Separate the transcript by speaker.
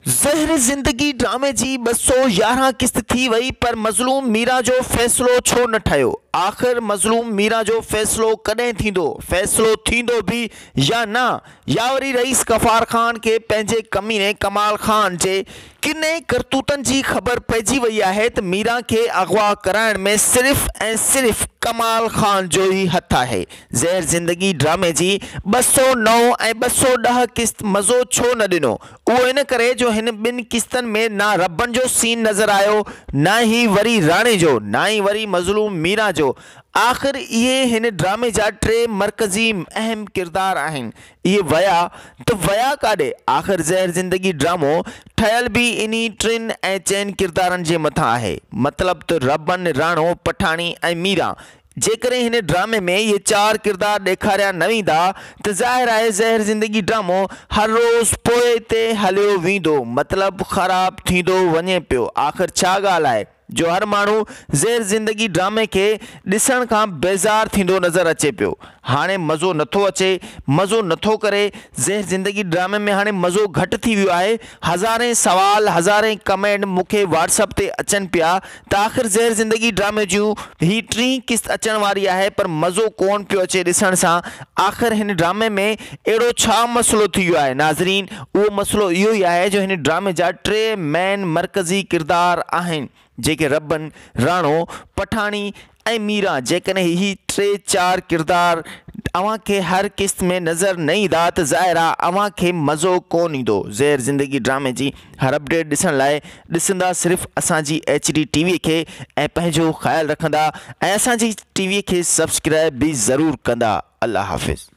Speaker 1: ज़हर ज़िंदगी ड्रामे जी 211 क़िस्त थी वई, पर मज़लूम मीरा जो फ़ैसिलो छो न ठहियो। आख़िर मज़लूम मीरा जो फ़ैसिलो कॾहिं थींदो? फ़ैसिलो थींदो भी या न? या वरी रईस गफ़ार ख़ान खे पंहिंजे कमीने कमाल ख़ान जे किने करतूतनि जी ख़बर पइजी वई आहे त मीरा खे अगवा कराइण में सिर्फ़ ऐं सिर्फ़ कमाल ख़ान जो ही हथ आहे। ज़हर ज़िंदगी ड्रामे जी 209 ऐं 210 क़िस्त मज़ो छो न ॾिनो? उहो इन करे जो हिन ॿिनि क़िस्तनि में ना रबनि जो सीन नज़र आयो, ना ही वरी राणे जो, ना ही वरी मज़लूम मीरा जो। आख़िर इहे हिन ड्रामे जा टे मरकज़ी अहम किरदार आहिनि। इहे वया त वया काॾे? आख़िर ज़हर ज़िंदगी ड्रामो ठहियल भी इन्ही टिनि ऐं चइनि किरदारनि जे मथां आहे, मतिलब त रबन, राणो, पठाणी ऐं मीरा। जेकॾहिं हिन ड्रामे में ये चार किरदार ॾेखारिया न वेंदा त ज़ाहिर आहे ज़हर ज़िंदगी ड्रामो हर रोज़ पोइ ते हलियो वेंदो, मतलब ख़राब थींदो वञे पियो। आख़िर छा ॻाल्हि आहे जो हर माण्हू ज़हर ज़िंदगी ड्रामे खे ॾिसण खां बेज़ार थींदो नज़र अचे पियो। हाणे मज़ो नथो अचे, मज़ो नथो करे। ज़हर ज़िंदगी ड्रामे में हाणे मज़ो घटि थी वियो आहे। हज़ारें सवाल, हज़ारें कमेंट मूंखे व्हाट्सअप ते अचनि पिया त आख़िर ज़हर ज़िंदगी ड्रामे जूं ही टीं क़िस्त अचण वारी आहे, पर मज़ो कोन पियो अचे ॾिसण सां। आख़िर हिन ड्रामे में अहिड़ो छा मसइलो थी वियो आहे नाज़रीन? उहो मसइलो इहो ई आहे जो हिन ड्रामे जा टे मेन मरकज़ी किरदार आहिनि, जेके रबन, राणो, पठाणी ऐं मीरा। जेकॾहिं ही टे चार किरदार अव्हां खे हर क़िस्त में नज़र न ईंदा त ज़ाहिर आहे अव्हां खे मज़ो कोन ईंदो। ज़हर ज़िंदगी ड्रामे जी हर अपडेट ॾिसण लाइ ॾिसंदा सिर्फ़ु असांजी HD TV खे ऐं पंहिंजो ख़्यालु रखंदा ऐं असांजी टीवीअ खे सब्सक्राइब भी ज़रूरु कंदा। अल्लाह हाफ़िज़।